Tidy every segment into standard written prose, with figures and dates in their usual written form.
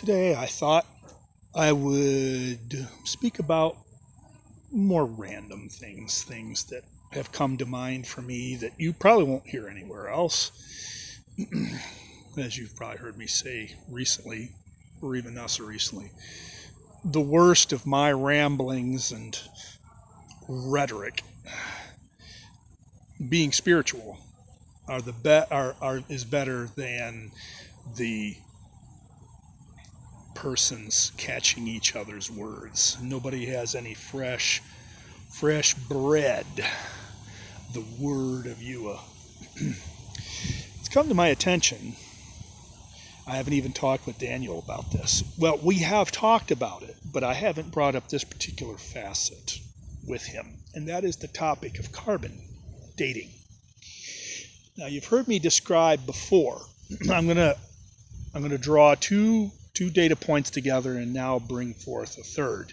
Today I thought I would speak about more random things that have come to mind for me that you probably won't hear anywhere else. As you've probably heard me say recently, or even not so recently, the worst of my ramblings and rhetoric, being spiritual, is better than the persons catching each other's words. Nobody has any fresh bread. The word of Yua. It's come to my attention. I haven't even talked with Daniel about this. Well, we have talked about it, but I haven't brought up this particular facet with him, and that is the topic of carbon dating. Now, you've heard me describe before. I'm gonna draw two data points together and now bring forth a third.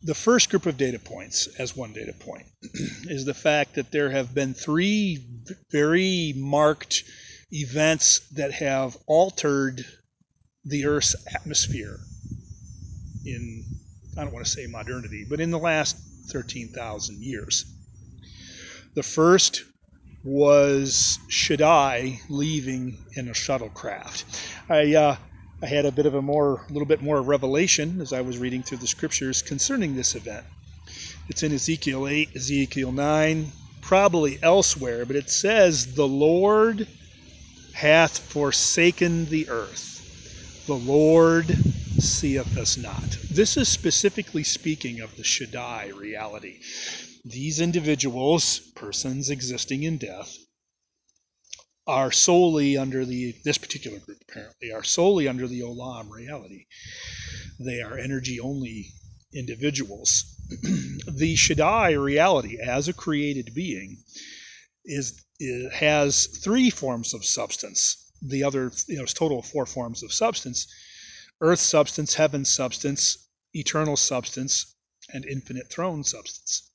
The first group of data points, as one data point, is the fact that there have been three very marked events that have altered the Earth's atmosphere in, I don't want to say modernity, but in the last 13,000 years. The first was Shaddai leaving in a shuttlecraft. I had a little bit more revelation as I was reading through the scriptures concerning this event. It's in Ezekiel 8, Ezekiel 9, probably elsewhere, but it says, "The Lord hath forsaken the earth. The Lord seeth us not." This is specifically speaking of the Shaddai reality. These individuals, persons existing in death, are solely under this particular group apparently, are solely under the Olam reality. They are energy-only individuals. The Shaddai reality, as a created being, has three forms of substance. The other, it's total of four forms of substance: earth substance, heaven substance, eternal substance, and infinite throne substance.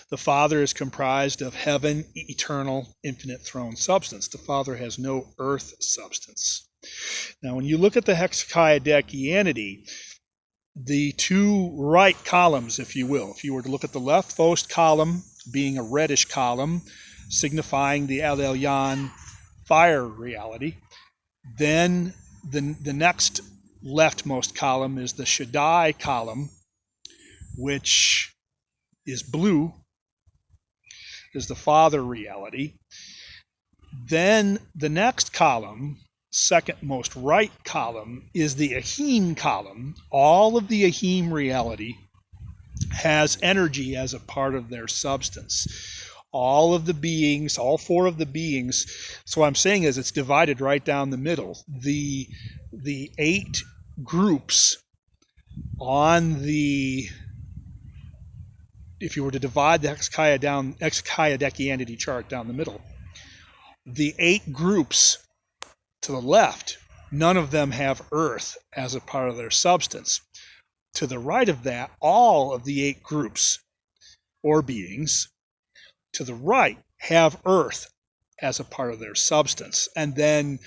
The Father is comprised of heaven, eternal, infinite throne substance. The Father has no earth substance. Now, when you look at the hexakiadekianity, the two right columns, if you will, if you were to look at the leftmost column being a reddish column, signifying the El Elyon fire reality, then the next leftmost column is the Shaddai column, which is blue, is the Father reality. Then the next column, second most right column, is the Ahim column. All of the Ahim reality has energy as a part of their substance. All of the beings, all four of the beings, so what I'm saying is it's divided right down the middle. The 8 groups on the, if you were to divide the hexakiadekianity chart down the middle, the 8 groups to the left, none of them have earth as a part of their substance. To the right of that, all of the 8 groups or beings to the right have earth as a part of their substance. And then,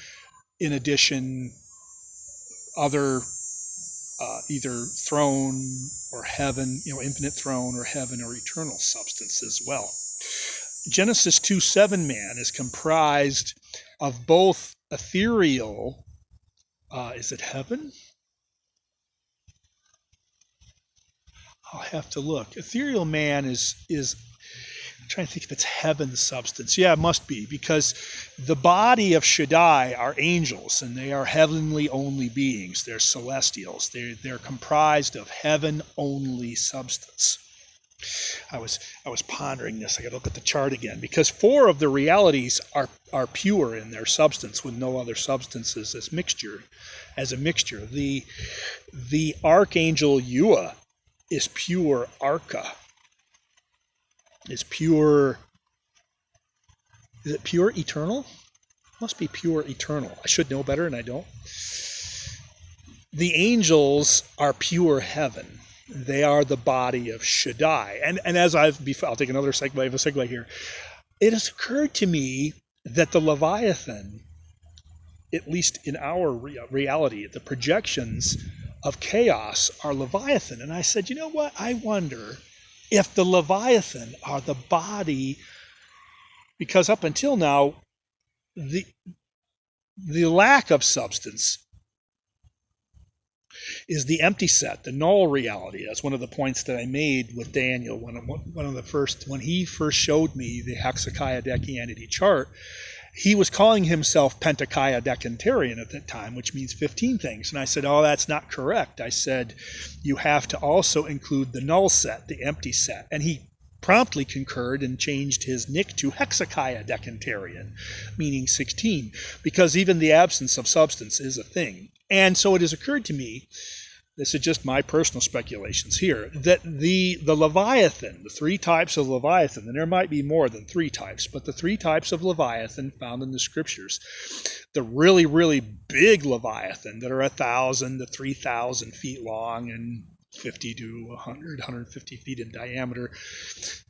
in addition, other either throne or heaven, infinite throne or heaven or eternal substance as well. Genesis 2:7 man is comprised of both ethereal, is it heaven? I'll have to look. Ethereal man is I'm trying to think if it's heaven substance. Yeah, it must be, because the body of Shaddai are angels, and they are heavenly only beings. They're celestials. They're comprised of heaven only substance. I was pondering this. I got to look at the chart again, because 4 of the realities are pure in their substance, with no other substances as a mixture. The archangel Yua is pure arca. Is it pure eternal? Must be pure eternal. I should know better, and I don't. The angels are pure heaven. They are the body of Shaddai. And as I'll take another segue here. It has occurred to me that the Leviathan at least in our reality, the projections of chaos are Leviathan. And I said, you know what? I wonder if the Leviathan are the body, because up until now, the lack of substance is the empty set, the null reality. That's one of the points that I made with Daniel when he first showed me the hexachiadecanity chart. He was calling himself pentachiadecantarian at that time, which means 15 things. And I said, oh, that's not correct. I said, you have to also include the null set, the empty set. And he promptly concurred and changed his nick to hexachiadecantarian, meaning 16, because even the absence of substance is a thing. And so it has occurred to me, this is just my personal speculations here, that the Leviathan, the three types of Leviathan, and there might be more than three types, but the three types of Leviathan found in the scriptures, the really, really big Leviathan that are 1,000 to 3,000 feet long and 50 to 100, 150 feet in diameter,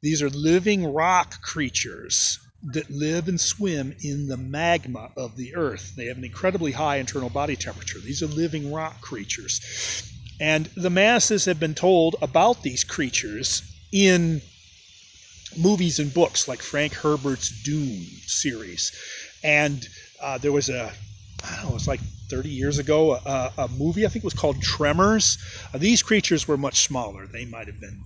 these are living rock creatures that live and swim in the magma of the earth. They have an incredibly high internal body temperature. These are living rock creatures. And the masses have been told about these creatures in movies and books like Frank Herbert's Dune series. And there was it was like 30 years ago, a movie, I think it was called Tremors. These creatures were much smaller. They might have been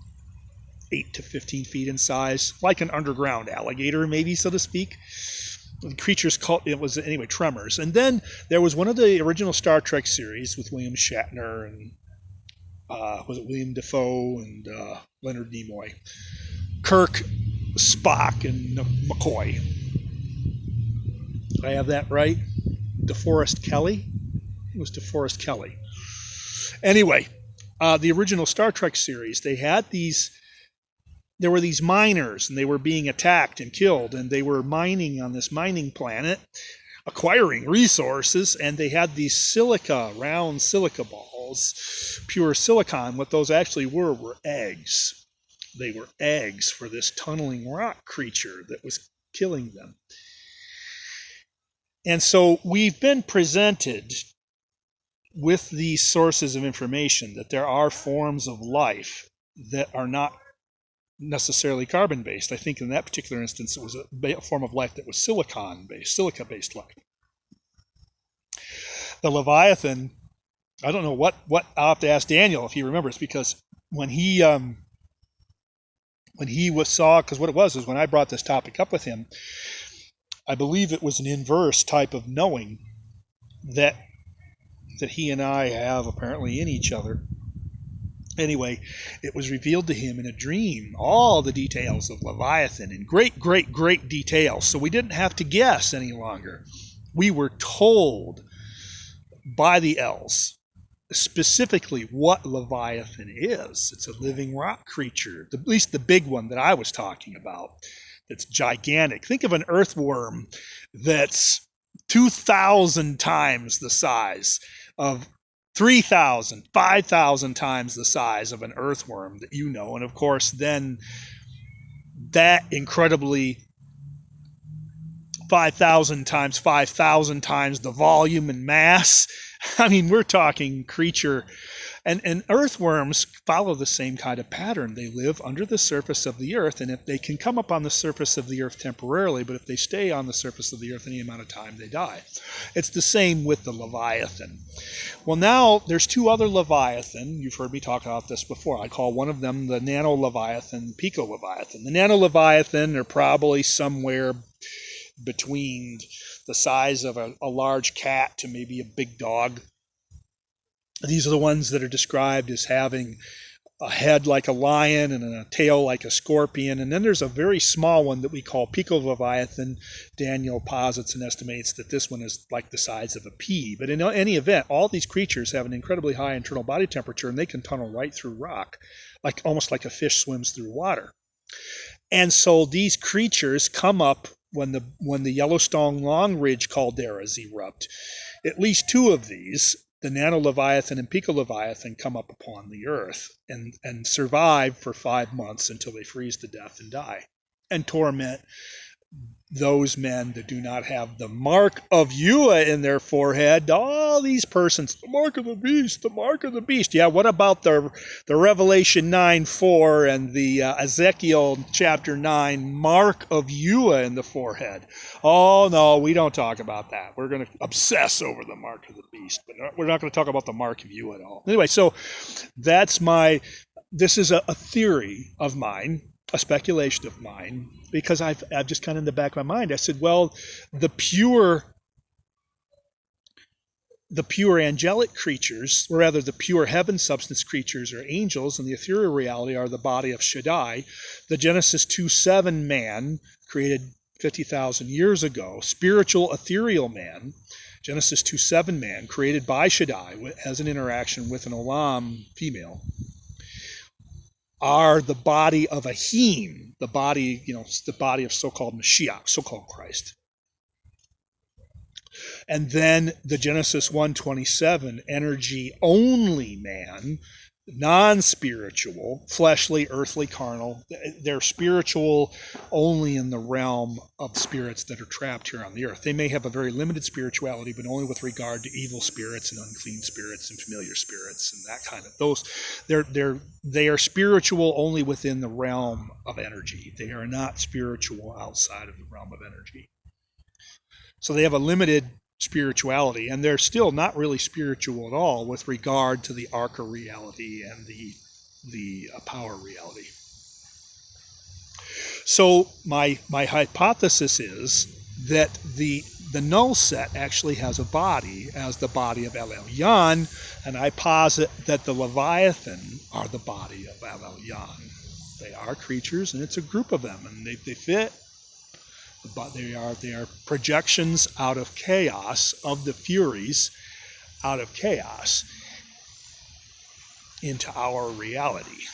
8 to 15 feet in size, like an underground alligator, maybe, so to speak. The creatures called, it was, anyway, Tremors. And then there was one of the original Star Trek series with William Shatner and was it William Dafoe and Leonard Nimoy, Kirk, Spock, and McCoy. Did I have that right? DeForest Kelley? It was DeForest Kelley. Anyway, the original Star Trek series, there were these miners, and they were being attacked and killed, and they were mining on this mining planet, acquiring resources, and they had these round silica balls, pure silicon. What those actually were eggs. They were eggs for this tunneling rock creature that was killing them. And so we've been presented with these sources of information that there are forms of life that are not necessarily carbon-based. I think in that particular instance, it was a form of life that was silica-based life. The Leviathan, I don't know what I'll have to ask Daniel if he remembers, because when he saw, because what it was when I brought this topic up with him, I believe it was an inverse type of knowing that he and I have apparently in each other. Anyway, it was revealed to him in a dream, all the details of Leviathan in great, great, great detail. So we didn't have to guess any longer. We were told by the elves specifically what Leviathan is. It's a living rock creature, at least the big one that I was talking about. It's gigantic. Think of an earthworm that's 2,000 times the size of 3,000, 5,000 times the size of an earthworm that you know. And of course, then that incredibly 5,000 times 5,000 times the volume and mass. I mean, we're talking creature. And earthworms follow the same kind of pattern. They live under the surface of the earth, and if they can come up on the surface of the earth temporarily, but if they stay on the surface of the earth any amount of time, they die. It's the same with the Leviathan. Well, now there's two other Leviathan. You've heard me talk about this before. I call one of them the Nano-Leviathan, Pico-Leviathan. The Nano-Leviathan are probably somewhere between the size of a large cat to maybe a big dog. These are the ones that are described as having a head like a lion and a tail like a scorpion. And then there's a very small one that we call Pico-Leviathan. Daniel posits and estimates that this one is like the size of a pea. But in any event, all these creatures have an incredibly high internal body temperature, and they can tunnel right through rock, almost like a fish swims through water. And so these creatures come up when the Yellowstone Long Ridge calderas erupt. At least two of these, the Nano-Leviathan and Pico-Leviathan, come up upon the earth and survive for 5 months until they freeze to death and die, and torment those men that do not have the mark of Yahweh in their forehead, all these persons, the mark of the beast, the mark of the beast. Yeah, what about the Revelation 9:4 and the Ezekiel chapter 9 mark of Yahweh in the forehead? Oh, no, we don't talk about that. We're going to obsess over the mark of the beast, but we're not going to talk about the mark of Yahweh at all. Anyway, so this is a theory of mine, a speculation of mine, because I've just kind of in the back of my mind, I said, well, the pure angelic creatures, or rather the pure heaven substance creatures or angels in the ethereal reality are the body of Shaddai. The Genesis 2:7 man created 50,000 years ago, spiritual ethereal man, Genesis 2:7 man created by Shaddai as an interaction with an Olam female, are the body of Ahim, the body of so-called Mashiach, so-called Christ. And then the Genesis 1:27 energy only man, non-spiritual, fleshly, earthly, carnal. They're spiritual only in the realm of spirits that are trapped here on the earth. They may have a very limited spirituality, but only with regard to evil spirits and unclean spirits and familiar spirits and that kind of those. They are spiritual only within the realm of energy. They are not spiritual outside of the realm of energy. So they have a limited spirituality, and they're still not really spiritual at all with regard to the Arca reality and the power reality. So my hypothesis is that the null set actually has a body as the body of El Elyon, and I posit that the Leviathan are the body of El Elyon. They are creatures, and it's a group of them, and they fit. But they are projections out of chaos, of the Furies, out of chaos into our reality.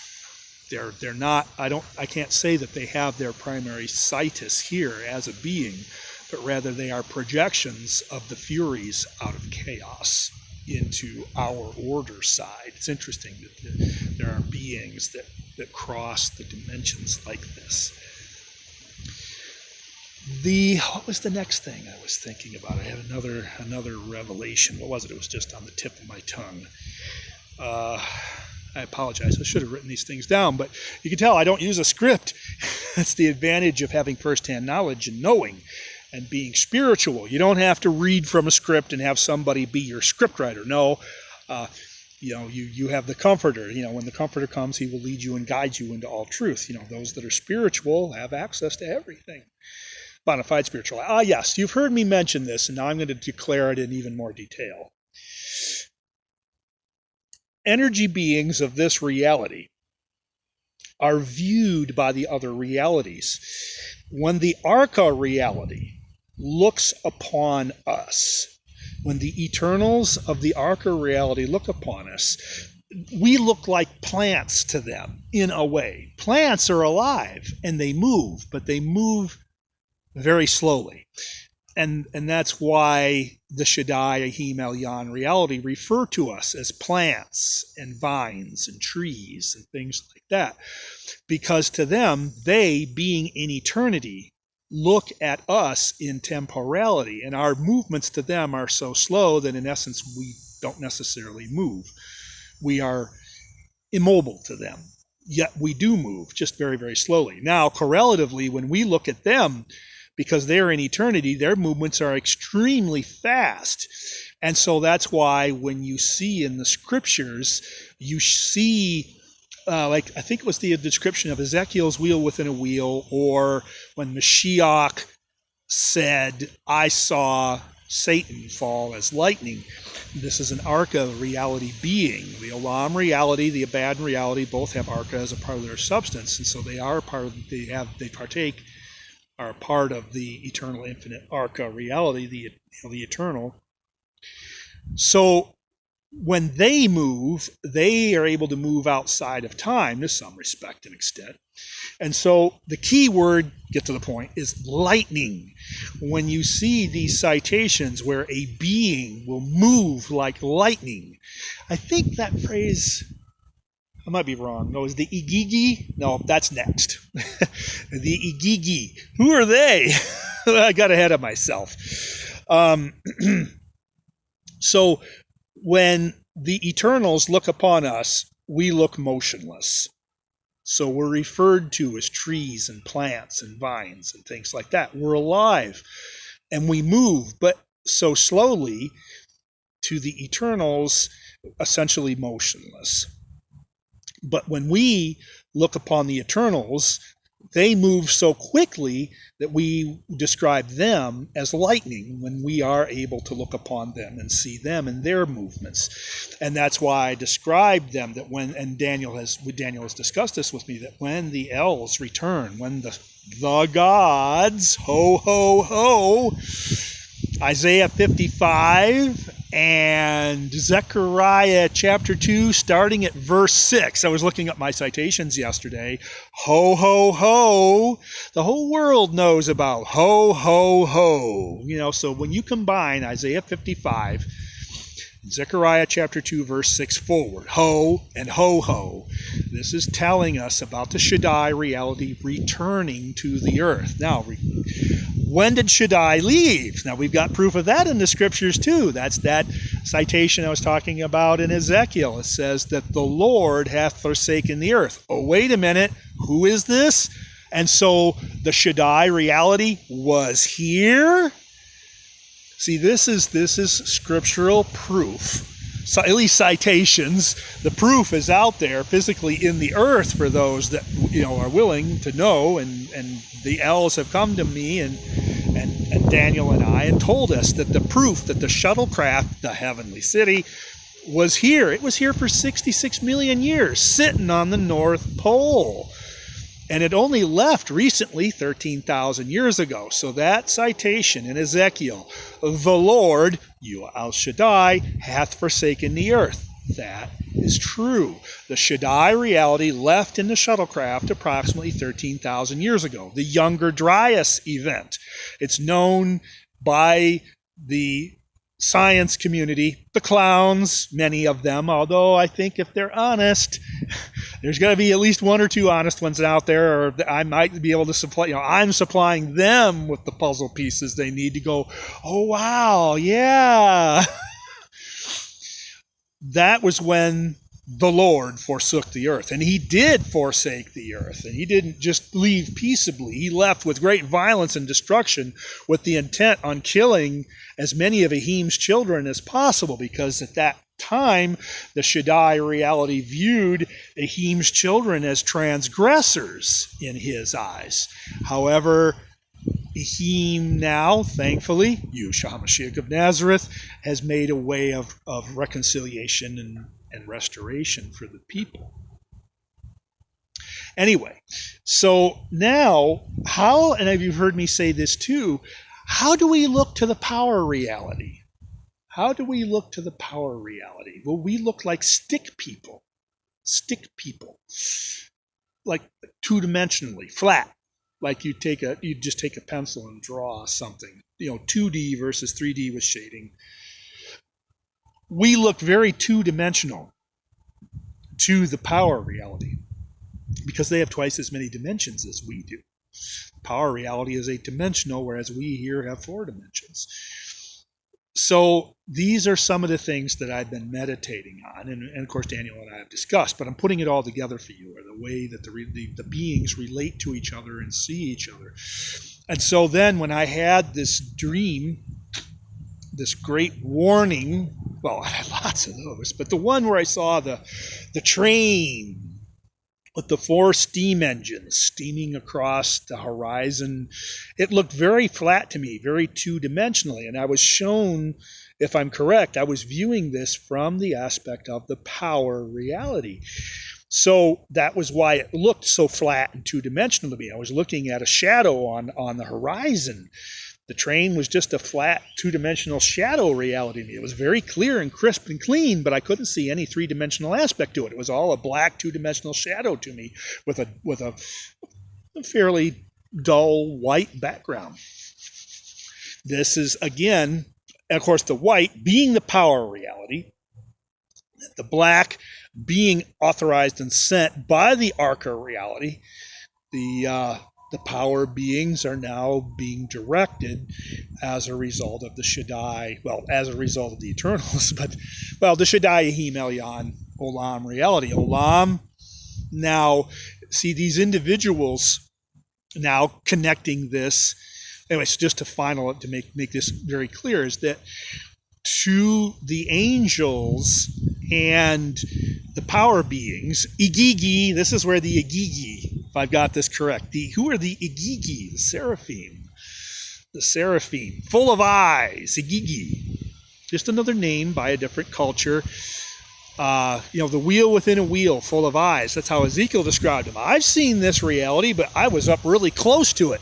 They're not. I can't say that they have their primary situs here as a being, but rather they are projections of the Furies out of chaos into our order side. It's interesting that there are beings that cross the dimensions like this. What was the next thing I was thinking about? I had another revelation. What was it? It was just on the tip of my tongue. I apologize. I should have written these things down, but you can tell I don't use a script. That's the advantage of having firsthand knowledge and knowing and being spiritual. You don't have to read from a script and have somebody be your scriptwriter. No, you have the Comforter. When the Comforter comes, he will lead you and guide you into all truth. Those that are spiritual have access to everything. Bonafide spiritual. Yes, you've heard me mention this, and now I'm going to declare it in even more detail. Energy beings of this reality are viewed by the other realities. When the Arca reality looks upon us, when the Eternals of the Arca reality look upon us, we look like plants to them in a way. Plants are alive, and they move, but they move very slowly. And that's why the Shaddai, Ahim, Elyon reality refer to us as plants and vines and trees and things like that. Because to them, they, being in eternity, look at us in temporality. And our movements to them are so slow that in essence we don't necessarily move. We are immobile to them. Yet we do move, just very, very slowly. Now, correlatively, when we look at them, because they're in eternity, their movements are extremely fast. And so that's why when you see in the scriptures, you see, I think it was the description of Ezekiel's wheel within a wheel, or when Mashiach said, I saw Satan fall as lightning. This is an Arca reality being. The Olam reality, the Addenda reality, both have Arca as a part of their substance. And so they are are part of the eternal infinite Arca reality, the eternal. So when they move, they are able to move outside of time to some respect and extent. And so the key word, get to the point, is lightning. When you see these citations where a being will move like lightning, I think that phrase, I might be wrong. No, is the Igigi? No, that's next. The Igigi. Who are they? I got ahead of myself. So when the Eternals look upon us, we look motionless. So we're referred to as trees and plants and vines and things like that. We're alive and we move, but so slowly to the Eternals, essentially motionless. But when we look upon the Eternals, they move so quickly that we describe them as lightning when we are able to look upon them and see them and their movements. And that's why I described them that when, and Daniel has discussed this with me, that when the elves return, when the gods, ho, ho, ho, Isaiah 55 and Zechariah chapter 2, starting at verse 6. I was looking up my citations yesterday. Ho, ho, ho. The whole world knows about ho, ho, ho. So when you combine Isaiah 55 and Zechariah chapter 2, verse 6 forward, ho and ho, ho, this is telling us about the Shaddai reality returning to the earth. Now, when did Shaddai leave? Now, we've got proof of that in the scriptures, too. That's that citation I was talking about in Ezekiel. It says that the Lord hath forsaken the earth. Oh, wait a minute. Who is this? And so the Shaddai reality was here? See, this is scriptural proof. So, at least citations. The proof is out there physically in the earth for those that are willing to know. And the elves have come to me and Daniel and I and told us that the proof that the shuttlecraft, the heavenly city, was here. It was here for 66 million years, sitting on the North Pole. And it only left recently, 13,000 years ago. So that citation in Ezekiel, the Lord, El Shaddai, hath forsaken the earth. That is true. The Shaddai reality left in the shuttlecraft approximately 13,000 years ago. The Younger Dryas event. It's known by the science community, the clowns, many of them, although I think if they're honest, there's got to be at least one or two honest ones out there, or I might be able to supply, I'm supplying them with the puzzle pieces they need to go, oh, wow, yeah. That was when the Lord forsook the earth. And he did forsake the earth. And he didn't just leave peaceably. He left with great violence and destruction with the intent on killing as many of Ehim's children as possible, because at that time, the Shaddai reality viewed Ehim's children as transgressors in his eyes. However, Ehim now, thankfully, Yeshua HaMashiach of Nazareth, has made a way of reconciliation and restoration for the people. Anyway, so now, how, and you've heard me say this too, how do we look to the power reality? How do we look to the power reality? Well, we look like stick people, like two-dimensionally, flat. Like you just take a pencil and draw something, 2D versus 3D with shading. We look very two-dimensional to the power reality because they have twice as many dimensions as we do. Power reality is 8-dimensional, whereas we here have 4 dimensions. So these are some of the things that I've been meditating on, and of course Daniel and I have discussed, but I'm putting it all together for you, or the way that the beings relate to each other and see each other. And so then when I had this dream, this great warning, well, I had lots of those, but the one where I saw the train with the 4 steam engines steaming across the horizon, it looked very flat to me, very two-dimensionally. And I was shown, if I'm correct, I was viewing this from the aspect of the power reality. So that was why it looked so flat and two-dimensional to me. I was looking at a shadow on the horizon. The train was just a flat, two-dimensional shadow reality to me. It was very clear and crisp and clean, but I couldn't see any three-dimensional aspect to it. It was all a black, two-dimensional shadow to me with a fairly dull white background. This is, again, and of course, the white being the power reality. The black being authorized and sent by the Arca reality. The power beings are now being directed as a result of the Shaddai, well, as a result of the Eternals, but, well, the Shaddai, Yahim, Elyon, Olam reality. Olam, now, see, these individuals now connecting this, anyways, just to make this very clear, is that to the angels and the power beings, Igigi, this is where the Igigi, if I've got this correct, who are the Igigi? The seraphim, full of eyes, Igigi, just another name by a different culture. The wheel within a wheel, full of eyes. That's how Ezekiel described them. I've seen this reality, but I was up really close to it.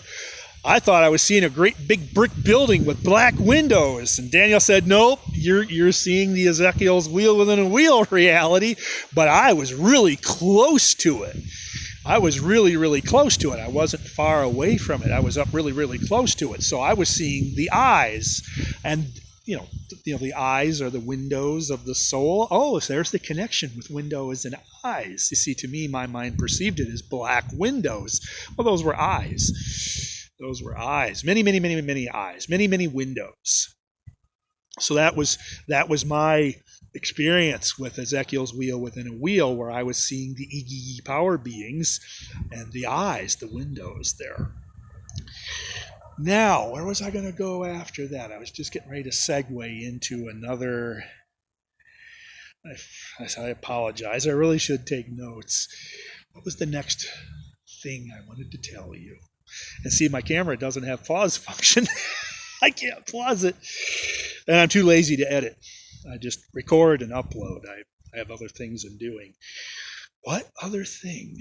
I thought I was seeing a great big brick building with black windows. And Daniel said, nope, you're seeing the Ezekiel's wheel within a wheel reality. But I was really close to it. I was really, really close to it. I wasn't far away from it. I was up really, really close to it. So I was seeing the eyes. And, the eyes are the windows of the soul. Oh, so there's the connection with windows and eyes. You see, to me, my mind perceived it as black windows. Well, those were eyes. Those were eyes. Many, many, many, many eyes. Many, many windows. So that was my experience with Ezekiel's wheel within a wheel, where I was seeing the Igigi power beings and the eyes, the windows there. Now, where was I going to go after that? I was just getting ready to segue into another. I apologize. I really should take notes. What was the next thing I wanted to tell you? And see, my camera doesn't have pause function. I can't pause it. And I'm too lazy to edit. I just record and upload. I have other things I'm doing. What other thing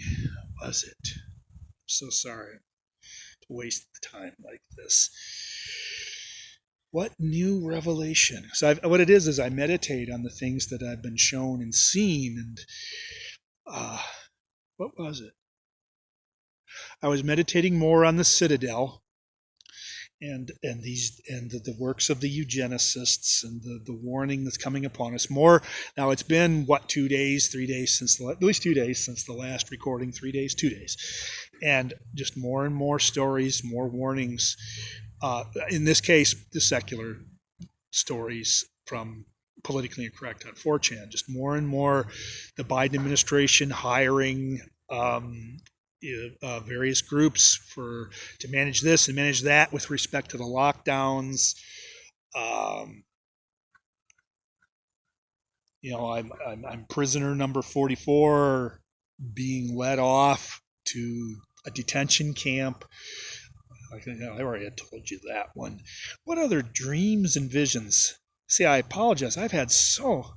was it? I'm so sorry to waste the time like this. What new revelation? So what it is I meditate on the things that I've been shown and seen. And what was it? I was meditating more on the Citadel and the works of the eugenicists and the warning that's coming upon us. More now, it's been 2 days, 3 days at least 2 days since the last recording. 3 days, 2 days, and just more and more stories, more warnings. In this case, the secular stories from Politically Incorrect on 4chan. Just more and more, the Biden administration hiring various groups to manage this and manage that with respect to the lockdowns. I'm prisoner number 44, being led off to a detention camp. I already had told you that one. What other dreams and visions? See, I apologize. I've had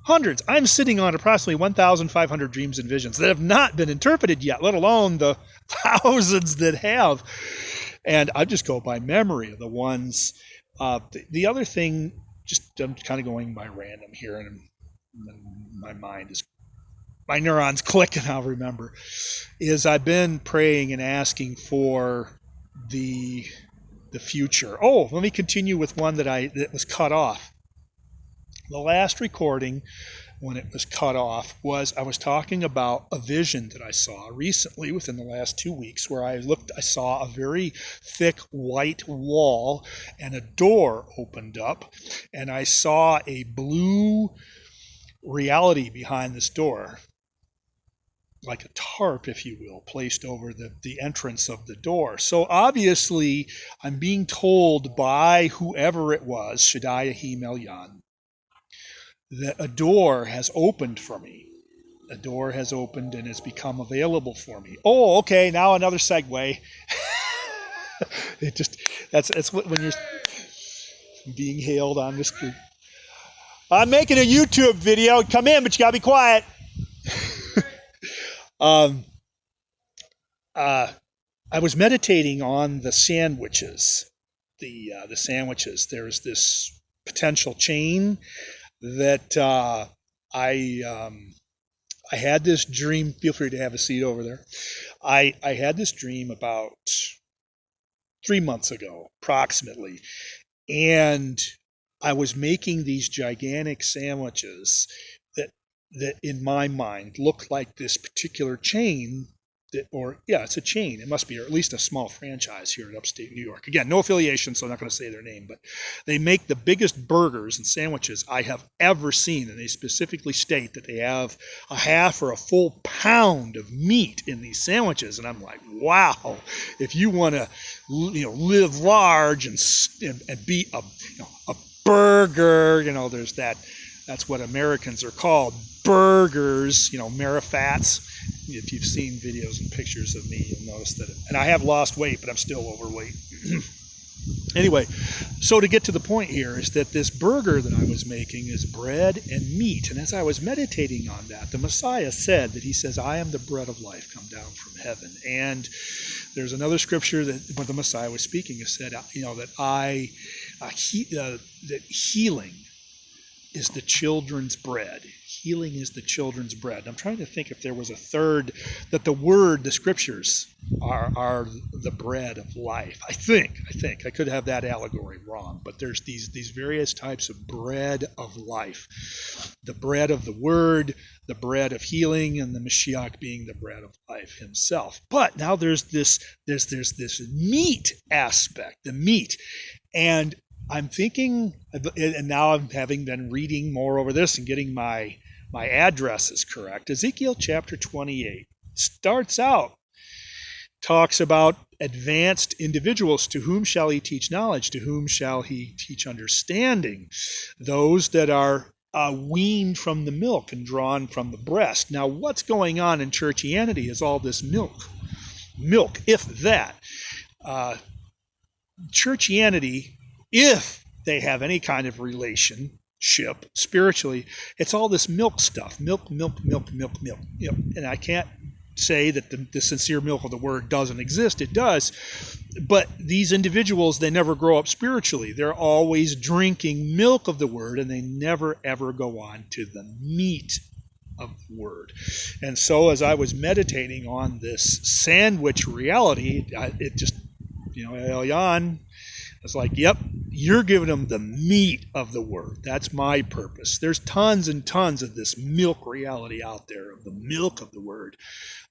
hundreds. I'm sitting on approximately 1,500 dreams and visions that have not been interpreted yet, let alone the thousands that have. And I just go by memory of the ones. The other thing, I'm kind of going by random here, and my neurons click and I'll remember, is I've been praying and asking for the future. Oh, let me continue with one that was cut off. The last recording, when it was cut off, I was talking about a vision that I saw recently within the last 2 weeks, where I saw a very thick white wall and a door opened up, and I saw a blue reality behind this door, like a tarp, if you will, placed over the entrance of the door. So obviously, I'm being told by whoever it was, Shaddai, Yahim, Elyon, that a door has opened for me. A door has opened and has become available for me. Oh, okay, now another segue. That's when you're being hailed on the street. I'm making a YouTube video. Come in, but you gotta be quiet. I was meditating on the sandwiches. The sandwiches. There's this potential chain that I had this dream. Feel free to have a seat over there. I had this dream about 3 months ago, approximately, and I was making these gigantic sandwiches that that in my mind look like this particular chain it's a chain. It must be, or at least a small franchise here in upstate New York. Again, no affiliation, so I'm not going to say their name, but they make the biggest burgers and sandwiches I have ever seen, and they specifically state that they have a half or a full pound of meat in these sandwiches, and I'm like, wow! If you want to, live large and be a burger, there's that. That's what Americans are called, burgers, marifats. If you've seen videos and pictures of me, you'll notice that. And I have lost weight, but I'm still overweight. Anyway, so to get to the point here is that this burger that I was making is bread and meat. And as I was meditating on that, the Messiah said that he says, I am the bread of life come down from heaven. And there's another scripture that when the Messiah was speaking, it said, that that healing is the children's bread. Healing is the children's bread. I'm trying to think if there was a third, that the scriptures are the bread of life. I think. I could have that allegory wrong, but there's these various types of bread of life. The bread of the word, the bread of healing, and the Mashiach being the bread of life himself. But now there's this meat aspect, the meat. And I'm thinking, and now I'm having been reading more over this and getting my addresses correct. Ezekiel chapter 28 starts out, talks about advanced individuals. To whom shall he teach knowledge? To whom shall he teach understanding? Those that are weaned from the milk and drawn from the breast. Now, what's going on in churchianity is all this milk, if that. Churchianity, if they have any kind of relationship spiritually, it's all this milk stuff. Milk. And I can't say that the sincere milk of the word doesn't exist. It does. But these individuals, they never grow up spiritually. They're always drinking milk of the word, and they never, ever go on to the meat of the word. And so as I was meditating on this sandwich reality, it just, Elyon, it's like, yep, you're giving them the meat of the word. That's my purpose. There's tons and tons of this milk reality out there, of the milk of the word.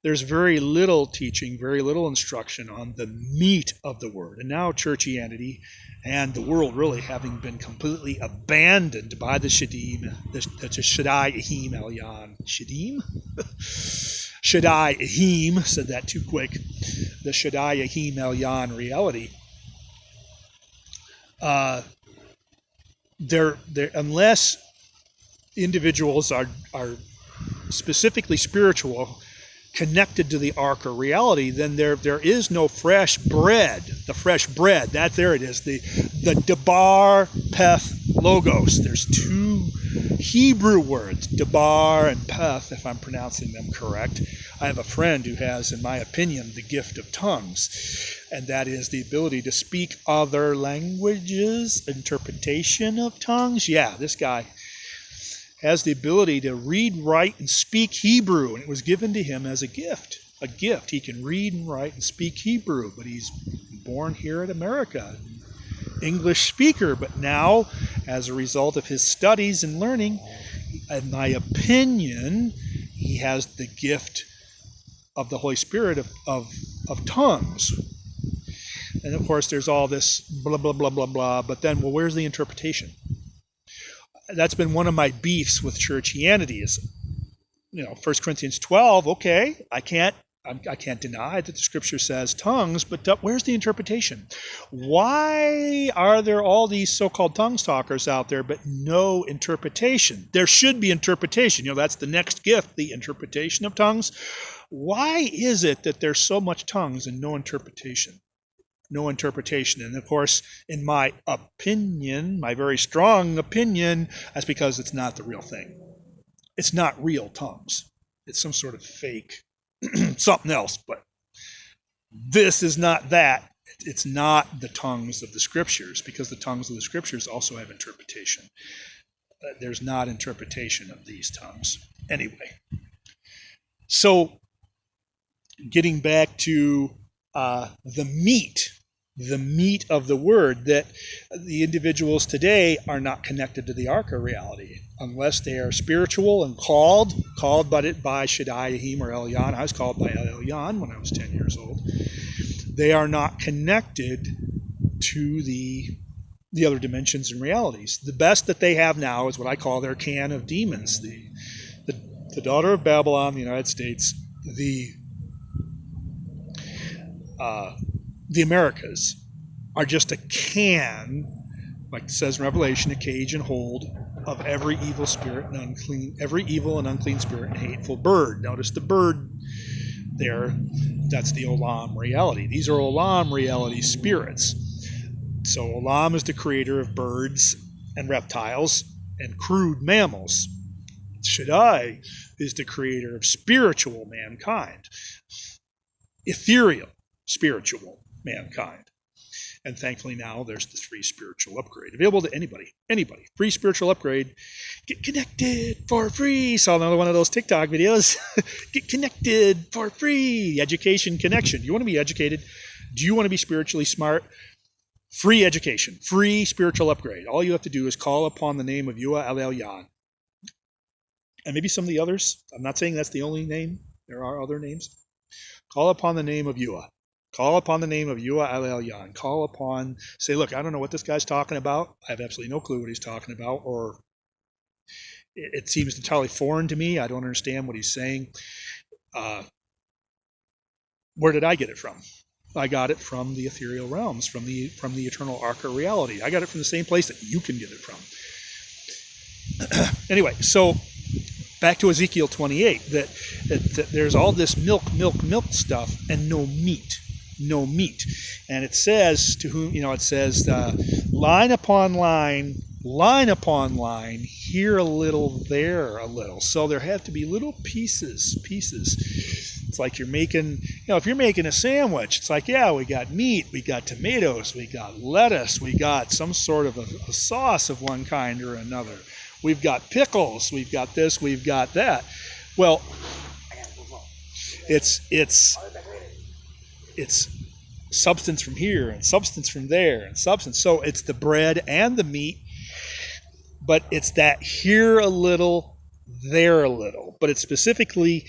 There's very little teaching, very little instruction on the meat of the word. And now churchianity and the world really having been completely abandoned by the Shadim, the Shaddai Ahim Elyon. Shadim? Shaddai Ahim, said that too quick. The Shaddai Ahim Elyon reality. Unless individuals are specifically spiritual, connected to the ark or reality, then there is no fresh bread. The fresh bread, there it is, the Debar Peth Logos. There's two Hebrew words, Debar and Peth, if I'm pronouncing them correct. I have a friend who has, in my opinion, the gift of tongues, and that is the ability to speak other languages, interpretation of tongues. Yeah, this guy has the ability to read, write, and speak Hebrew, and it was given to him as a gift. A gift. He can read and write and speak Hebrew, but he's born here in America, English speaker. But now, as a result of his studies and learning, in my opinion, he has the gift of the Holy Spirit of tongues. And of course, there's all this blah, blah, blah, blah, blah. But then, where's the interpretation? That's been one of my beefs with churchianity is, 1 Corinthians 12, okay, I can't deny that the scripture says tongues, but where's the interpretation? Why are there all these so-called tongues talkers out there, but no interpretation? There should be interpretation. That's the next gift, the interpretation of tongues. Why is it that there's so much tongues and no interpretation? No interpretation. And of course, in my opinion, my very strong opinion, that's because it's not the real thing. It's not real tongues. It's some sort of fake something else, but this is not that. It's not the tongues of the scriptures, because the tongues of the scriptures also have interpretation. There's not interpretation of these tongues. Anyway, so getting back to the meat of the word, that the individuals today are not connected to the ark of reality. unless they are spiritual and called by Shaddai, Ahim, or Elyon. I was called by Elyon when I was 10 years old. They are not connected to the other dimensions and realities. The best that they have now is what I call their can of demons. The daughter of Babylon, the United States, the Americas are just a can, like it says in Revelation, a cage and hold of every evil spirit and every evil and unclean spirit and hateful bird. Notice the bird there. That's the Olam reality. These are Olam reality spirits. So Olam is the creator of birds and reptiles and crude mammals. Shaddai is the creator of spiritual mankind, ethereal spiritual mankind. And thankfully now there's the free spiritual upgrade available to anybody. Free spiritual upgrade. Get connected for free. Saw another one of those TikTok videos. Get connected for free. Education connection. You want to be educated? Do you want to be spiritually smart? Free education. Free spiritual upgrade. All you have to do is call upon the name of Yua El Elyon. And maybe some of the others. I'm not saying that's the only name. There are other names. Call upon the name of Yua. Call upon the name of Yua El Elyon. Call upon, say, look, I don't know what this guy's talking about. I have absolutely no clue what he's talking about, or it seems entirely foreign to me. I don't understand what he's saying. Where did I get it from? I got it from the ethereal realms, from the eternal arc of reality. I got it from the same place that you can get it from. Anyway, so back to Ezekiel 28, that there's all this milk stuff and no meat. And it says to whom, it says line upon line, here a little, there a little. So there have to be little pieces. It's like you're making, if you're making a sandwich, it's like, yeah, we got meat, we got tomatoes, we got lettuce, we got some sort of a sauce of one kind or another. We've got pickles, we've got this, we've got that. Well, it's substance from here and substance from there and substance. So it's the bread and the meat, but it's that here a little, there a little. But it's specifically,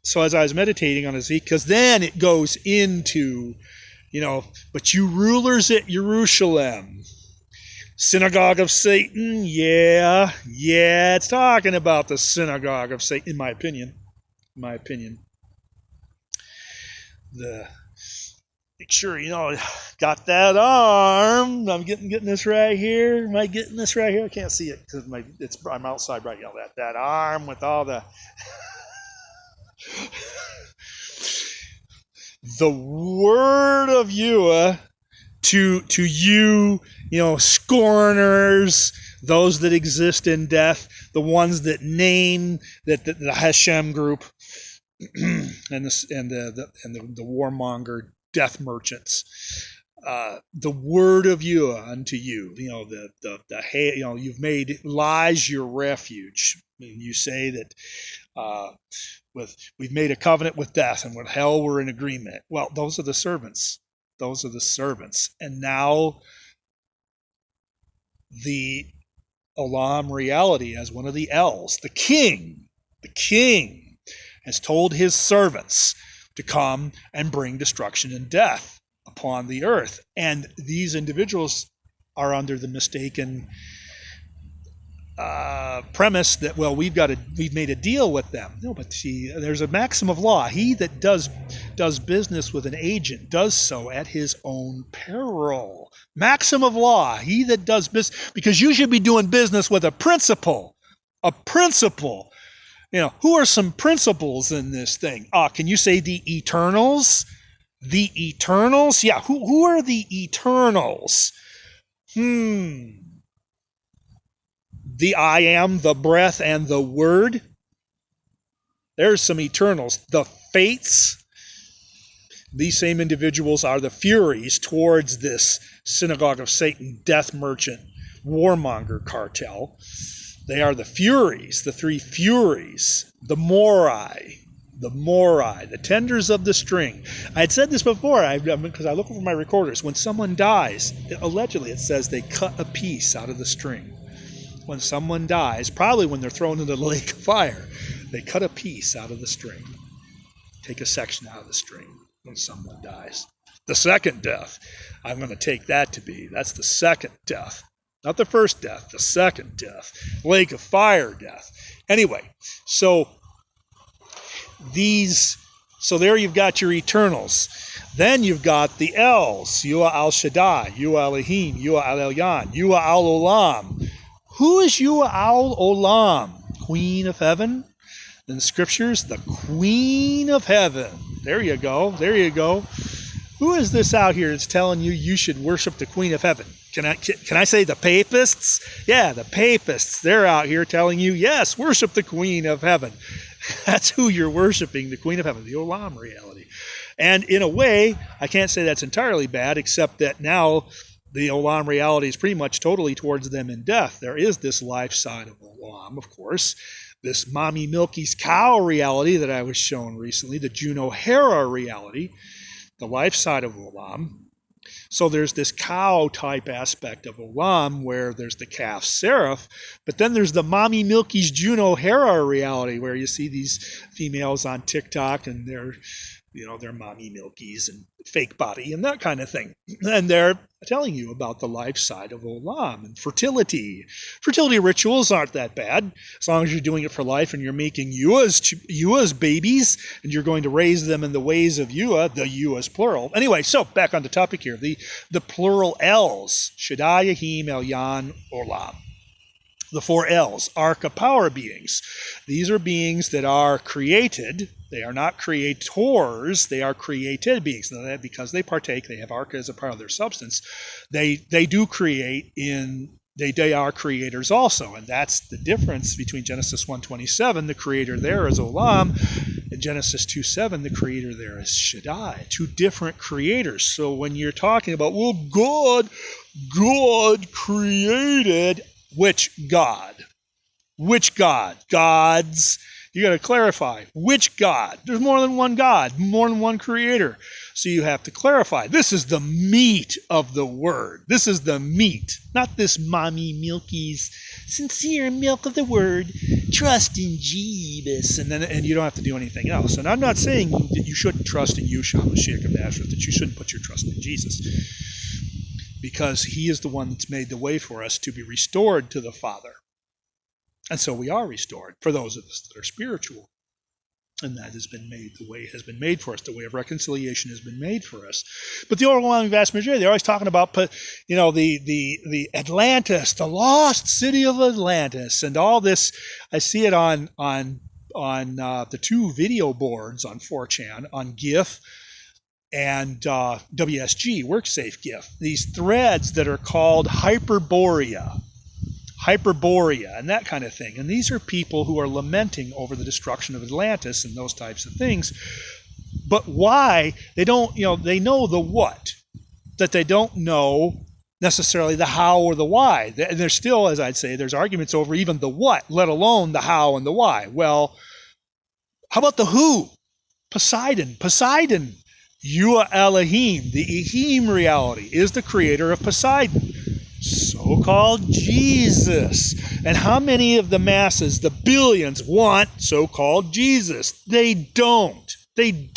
so as I was meditating on Ezekiel, because then it goes into, but you rulers at Jerusalem, synagogue of Satan, yeah, it's talking about the synagogue of Satan, in my opinion. Make sure, got that arm. I'm getting this right here. Am I getting this right here? I can't see it because I'm outside right now. That arm with all the the word of Yua to you, scorners, those that exist in death, the ones that name that the Hashem group, and the warmonger death merchants. The word of Yua unto you. You've made lies your refuge. You say that we've made a covenant with death, and with hell we're in agreement. Well, those are the servants. And now the Olam reality as one of the L's, the king has told his servants to come and bring destruction and death upon the earth. And these individuals are under the mistaken premise that, well, we've made a deal with them. No, but see, there's a maxim of law. He that does business with an agent does so at his own peril. Maxim of law. He that does business, because you should be doing business with a principal. Who are some principles in this thing? Can you say the Eternals? The Eternals? Yeah, who are the Eternals? The I am, the breath, and the word. There's some Eternals. The Fates. These same individuals are the Furies towards this synagogue of Satan, death merchant, warmonger cartel. They are the Furies, the three Furies, the Morai, the tenders of the string. I had said this before, because I look over my recorders. When someone dies, allegedly it says they cut a piece out of the string. when someone dies, probably when they're thrown into the lake of fire, they cut a piece out of the string, take a section out of the string when someone dies. The second death, I'm going to take that to be, that's the second death. Not the first death, the second death. Lake of fire death. Anyway, so there you've got your eternals. Then you've got the Els, Yua Al Shaddai, Yua Elohim, Yua Al Elyon, Yua Al Olam. Who is Yua Al Olam? Queen of heaven? In the scriptures, the Queen of heaven. There you go. There you go. Who is this out here that's telling you should worship the Queen of heaven? Can I say the papists? Yeah, the papists. They're out here telling you, yes, worship the Queen of heaven. That's who you're worshiping, the Queen of heaven, the Olam reality. And in a way, I can't say that's entirely bad, except that now the Olam reality is pretty much totally towards them in death. There is this life side of Olam, of course, this Mommy Milky's cow reality that I was shown recently, the Juno Hera reality, the life side of Olam. So there's this cow-type aspect of Olam where there's the calf seraph, but then there's the Mommy Milky's Juno Hera reality where you see these females on TikTok and they're Mommy Milkies and fake body and that kind of thing. And they're telling you about the life side of Olam and fertility. Fertility rituals aren't that bad as long as you're doing it for life and you're making Yua's babies and you're going to raise them in the ways of Yua, the Yua's plural. Anyway, so back on the topic here, the plural Els, Shaddai, Yahim, Elyon, Olam. The four Els, Arca power beings. These are beings that are created. They are not creators. They are created beings. Now, because they partake, they have Arca as a part of their substance. They do create in. They are creators also, and that's the difference between Genesis 1:27. The creator there is Olam, and Genesis 2:7. The creator there is Shaddai. Two different creators. So when you're talking about, well, God created. Which God? Which God? Gods. You got to clarify. Which God? There's more than one God, more than one creator. So you have to clarify. This is the meat of the word. This is the meat, not this Mommy Milky's sincere milk of the word. Trust in Jesus, and you don't have to do anything else. And I'm not saying that you shouldn't trust in Yeshua Mashiach of Nazareth, that you shouldn't put your trust in Jesus, because he is the one that's made the way for us to be restored to the Father. And so we are restored for those of us that are spiritual. And that has been made, the way has been made for us. The way of reconciliation has been made for us. But the overwhelming vast majority, they're always talking about, the Atlantis, the lost city of Atlantis, and all this. I see it on the two video boards on 4chan, on GIF, and WSG, WorkSafe GIF, these threads that are called Hyperborea, and that kind of thing. And these are people who are lamenting over the destruction of Atlantis and those types of things. But why? They don't, they know the what, that they don't know necessarily the how or the why. And there's still, as I'd say, there's arguments over even the what, let alone the how and the why. Well, how about the who? Poseidon. Yua Elohim, the Ehim reality, is the creator of Poseidon, so-called Jesus. And how many of the masses, the billions, want so-called Jesus? They don't.